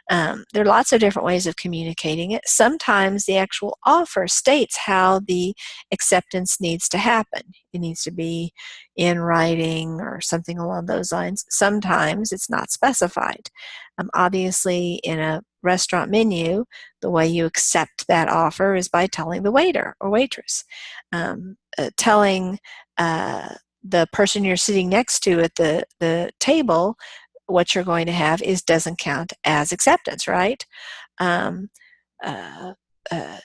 [SPEAKER 1] There are lots of different ways of communicating it. Sometimes the actual offer states how the acceptance needs to happen. It needs to be in writing or something along those lines. Sometimes it's not specified. Obviously, in a restaurant menu, the way you accept that offer is by telling the waiter or waitress, telling the person you're sitting next to at the table what you're going to have doesn't count as acceptance, right?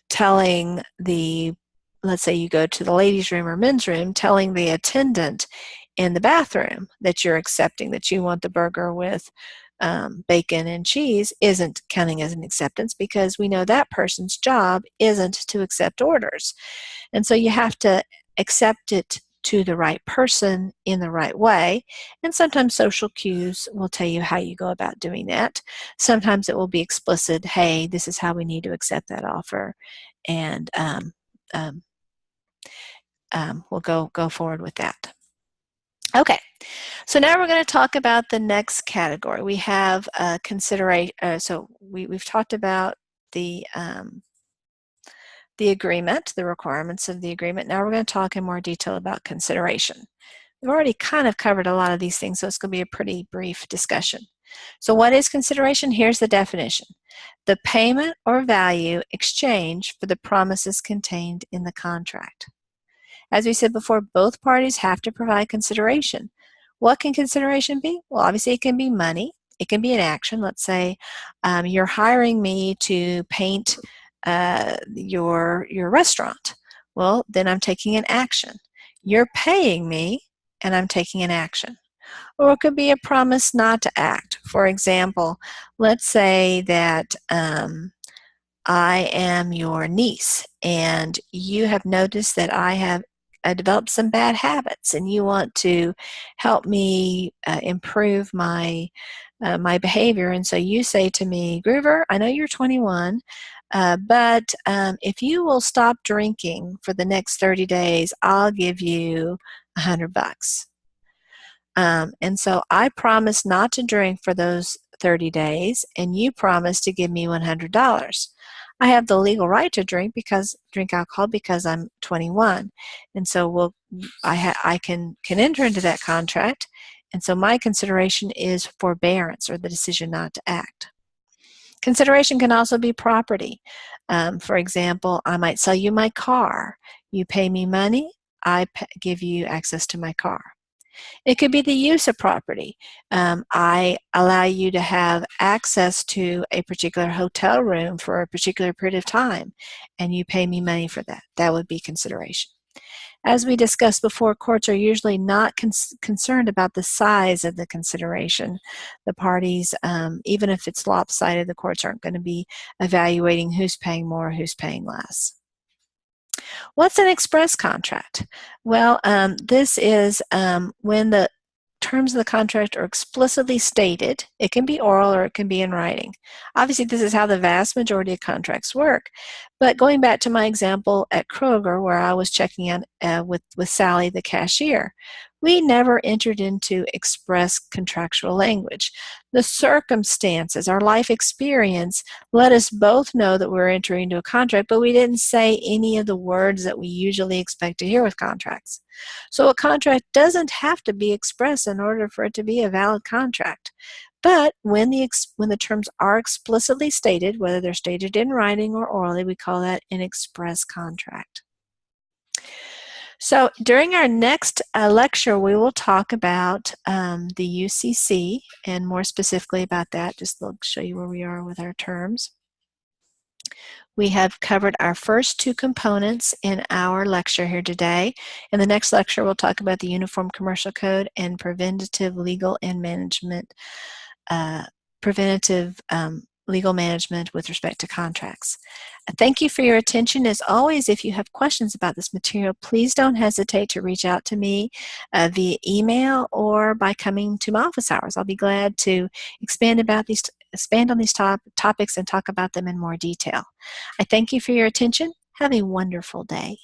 [SPEAKER 1] Telling let's say you go to the ladies' room or men's room, telling the attendant in the bathroom that you're accepting, that you want the burger with bacon and cheese isn't counting as an acceptance because we know that person's job isn't to accept orders. And so you have to accept it to the right person in the right way. And sometimes social cues will tell you how you go about doing that. Sometimes it will be explicit, hey, this is how we need to accept that offer. And we'll go forward with that. Okay, so now we're going to talk about the next category. We have consideration. So we've talked about the agreement, the requirements of the agreement. Now we're going to talk in more detail about consideration. We've already kind of covered a lot of these things, so it's going to be a pretty brief discussion. So what is consideration? Here's the definition. The payment or value exchanged for the promises contained in the contract. As we said before, both parties have to provide consideration. What can consideration be? Well, obviously it can be money. It can be an action. Let's say you're hiring me to paint your restaurant. Well, then I'm taking an action. You're paying me, and I'm taking an action. Or it could be a promise not to act. For example, let's say that I am your niece, and you have noticed that I developed some bad habits, and you want to help me improve my behavior. And so you say to me, Groover, I know you're 21, but if you will stop drinking for the next 30 days, I'll give you $100. And so I promise not to drink for those 30 days, and you promise to give me $100. I have the legal right to drink alcohol because I'm 21, and so I can enter into that contract, and so my consideration is forbearance, or the decision not to act. Consideration can also be property. For example, I might sell you my car. You pay me money, I give you access to my car. It could be the use of property. I allow you to have access to a particular hotel room for a particular period of time, and you pay me money for that. That would be consideration. As we discussed before, courts are usually not concerned about the size of the consideration. The parties, even if it's lopsided, the courts aren't going to be evaluating who's paying more, who's paying less. What's an express contract? Well, this is when the terms of the contract are explicitly stated. It can be oral or it can be in writing. Obviously, this is how the vast majority of contracts work. But going back to my example at Kroger, where I was checking in with Sally, the cashier, we never entered into express contractual language. The circumstances, our life experience, let us both know that we're entering into a contract, but we didn't say any of the words that we usually expect to hear with contracts. So a contract doesn't have to be express in order for it to be a valid contract. But when the terms are explicitly stated, whether they're stated in writing or orally, we call that an express contract. So during our next lecture, we will talk about the UCC, and more specifically about that. Just to show you where we are with our terms. We have covered our first two components in our lecture here today. In the next lecture, we'll talk about the Uniform Commercial Code and preventative legal and management, legal management with respect to contracts. Thank you for your attention. As always, if you have questions about this material, please don't hesitate to reach out to me via email or by coming to my office hours. I'll be glad to expand on these topics and talk about them in more detail. I thank you for your attention. Have a wonderful day.